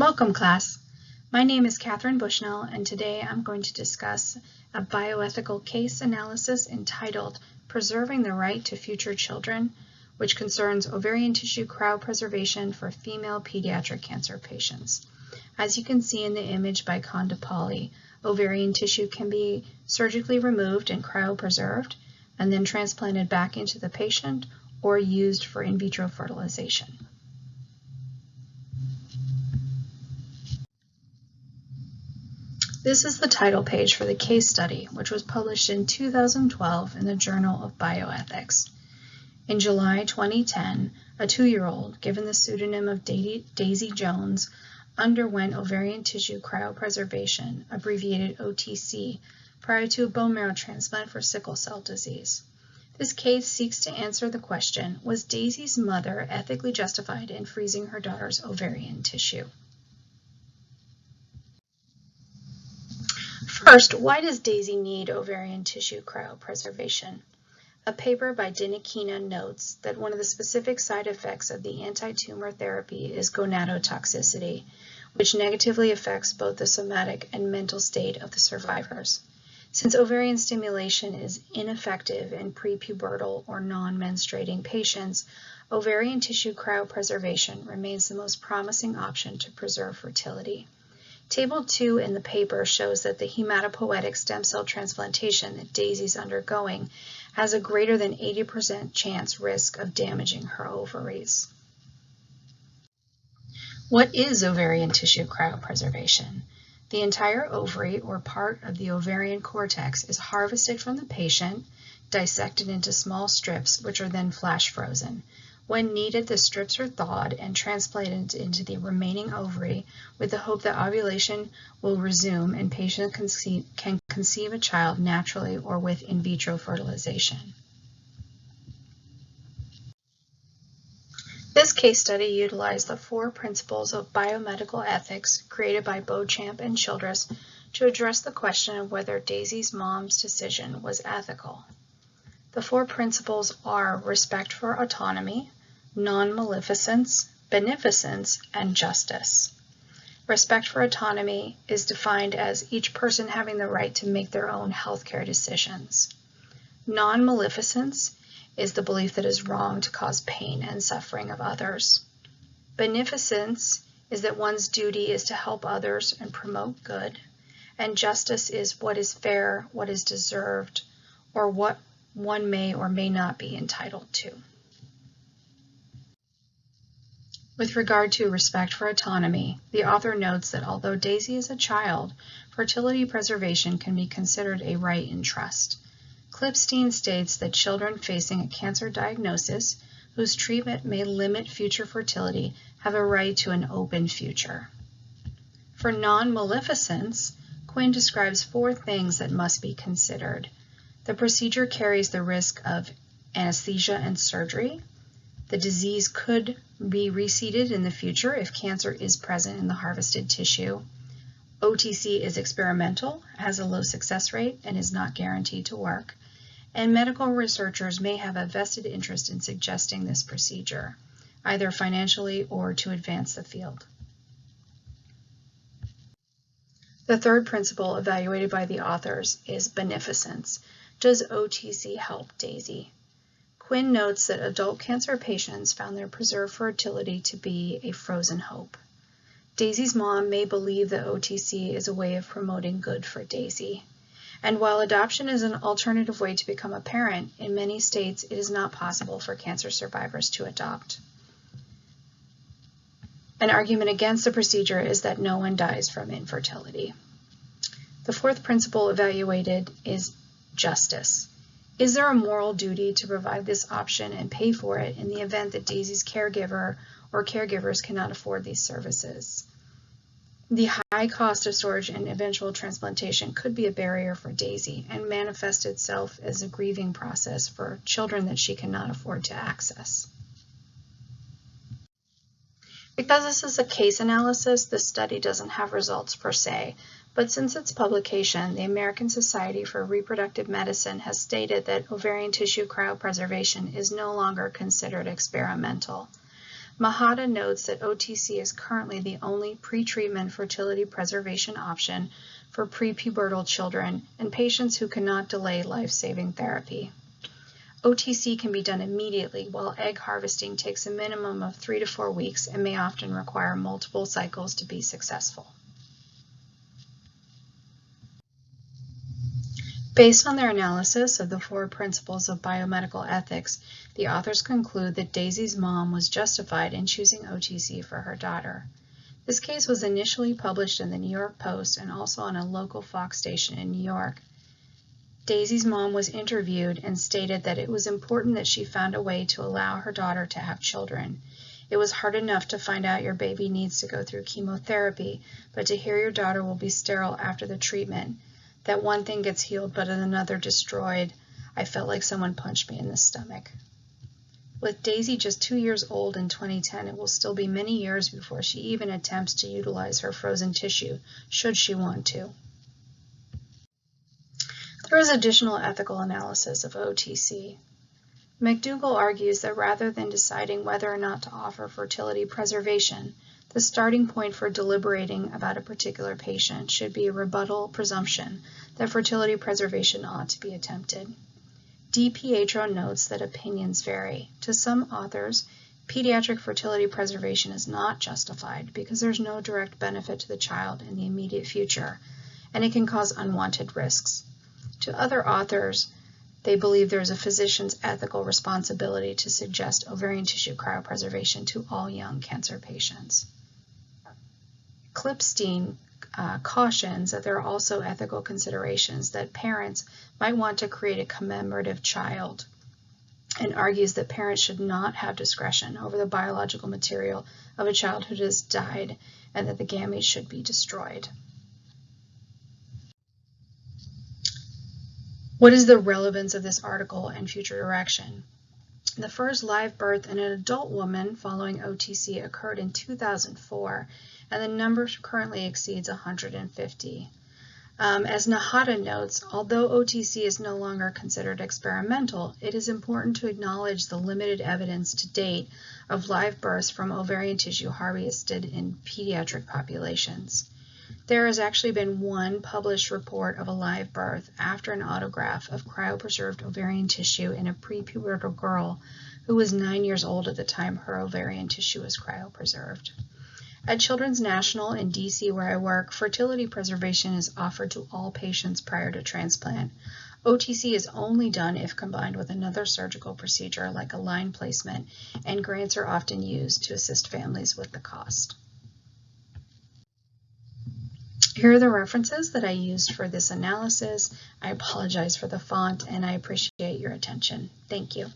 Welcome, class. My name is Catherine Bushnell, and today I'm going to discuss a bioethical case analysis entitled Preserving the Right to Future Children, which concerns ovarian tissue cryopreservation for female pediatric cancer patients. As you can see in the image by Kondapalli, ovarian tissue can be surgically removed and cryopreserved and then transplanted back into the patient or used for in vitro fertilization. This is the title page for the case study, which was published in 2012 in the Journal of Bioethics. In July 2010, a 2-year-old, given the pseudonym of Daisy Jones, underwent ovarian tissue cryopreservation, abbreviated OTC, prior to a bone marrow transplant for sickle cell disease. This case seeks to answer the question, was Daisy's mother ethically justified in freezing her daughter's ovarian tissue? First, why does Daisy need ovarian tissue cryopreservation? A paper by Dinikina notes that one of the specific side effects of the anti-tumor therapy is gonadotoxicity, which negatively affects both the somatic and mental state of the survivors. Since ovarian stimulation is ineffective in prepubertal or non-menstruating patients, ovarian tissue cryopreservation remains the most promising option to preserve fertility. Table 2 in the paper shows that the hematopoietic stem cell transplantation that Daisy's undergoing has a greater than 80% chance risk of damaging her ovaries. What is ovarian tissue cryopreservation? The entire ovary or part of the ovarian cortex is harvested from the patient, dissected into small strips, which are then flash frozen. When needed, the strips are thawed and transplanted into the remaining ovary with the hope that ovulation will resume and patient can conceive a child naturally or with in vitro fertilization. This case study utilized the 4 principles of biomedical ethics created by Beauchamp and Childress to address the question of whether Daisy's mom's decision was ethical. The 4 principles are respect for autonomy, non-maleficence, beneficence, and justice. Respect for autonomy is defined as each person having the right to make their own healthcare decisions. Non-maleficence is the belief that it is wrong to cause pain and suffering of others. Beneficence is that one's duty is to help others and promote good, and justice is what is fair, what is deserved, or what one may or may not be entitled to. With regard to respect for autonomy, the author notes that although Daisy is a child, fertility preservation can be considered a right and trust. Klipstein states that children facing a cancer diagnosis, whose treatment may limit future fertility, have a right to an open future. For non-maleficence, Quinn describes 4 things that must be considered. The procedure carries the risk of anesthesia and surgery. The disease could be reseeded in the future if cancer is present in the harvested tissue. OTC is experimental, has a low success rate, and is not guaranteed to work. And medical researchers may have a vested interest in suggesting this procedure, either financially or to advance the field. The 3rd principle evaluated by the authors is beneficence. Does OTC help Daisy? Quinn notes that adult cancer patients found their preserved fertility to be a frozen hope. Daisy's mom may believe that OTC is a way of promoting good for Daisy. And while adoption is an alternative way to become a parent, in many states it is not possible for cancer survivors to adopt. An argument against the procedure is that no one dies from infertility. The 4th principle evaluated is justice. Is there a moral duty to provide this option and pay for it in the event that Daisy's caregiver or caregivers cannot afford these services? The high cost of storage and eventual transplantation could be a barrier for Daisy and manifest itself as a grieving process for children that she cannot afford to access. Because this is a case analysis, the study doesn't have results per se, but since its publication, the American Society for Reproductive Medicine has stated that ovarian tissue cryopreservation is no longer considered experimental. Mahata notes that OTC is currently the only pre-treatment fertility preservation option for prepubertal children and patients who cannot delay life-saving therapy. OTC can be done immediately, while egg harvesting takes a minimum of 3 to 4 weeks and may often require multiple cycles to be successful. Based on their analysis of the 4 principles of biomedical ethics, the authors conclude that Daisy's mom was justified in choosing OTC for her daughter. This case was initially published in the New York Post and also on a local Fox station in New York. Daisy's mom was interviewed and stated that it was important that she found a way to allow her daughter to have children. It was hard enough to find out your baby needs to go through chemotherapy, but to hear your daughter will be sterile after the treatment, that one thing gets healed but another destroyed, I felt like someone punched me in the stomach. With Daisy just 2 years old in 2010, it will still be many years before she even attempts to utilize her frozen tissue, should she want to. There is additional ethical analysis of OTC. McDougall argues that rather than deciding whether or not to offer fertility preservation, the starting point for deliberating about a particular patient should be a rebuttal presumption that fertility preservation ought to be attempted. DiPietro notes that opinions vary. To some authors, pediatric fertility preservation is not justified because there's no direct benefit to the child in the immediate future, and it can cause unwanted risks. To other authors, they believe there is a physician's ethical responsibility to suggest ovarian tissue cryopreservation to all young cancer patients. Klipstein cautions that there are also ethical considerations that parents might want to create a commemorative child, and argues that parents should not have discretion over the biological material of a child who has died and that the gametes should be destroyed. What is the relevance of this article and future direction? The first live birth in an adult woman following OTC occurred in 2004, and the number currently exceeds 150. As Nahata notes, although OTC is no longer considered experimental, it is important to acknowledge the limited evidence to date of live births from ovarian tissue harvested in pediatric populations. There has actually been one published report of a live birth after an autograft of cryopreserved ovarian tissue in a prepubertal girl who was 9 years old at the time her ovarian tissue was cryopreserved. At Children's National in DC, where I work, fertility preservation is offered to all patients prior to transplant. OTC is only done if combined with another surgical procedure like a line placement, and grants are often used to assist families with the cost. Here are the references that I used for this analysis. I apologize for the font and I appreciate your attention. Thank you.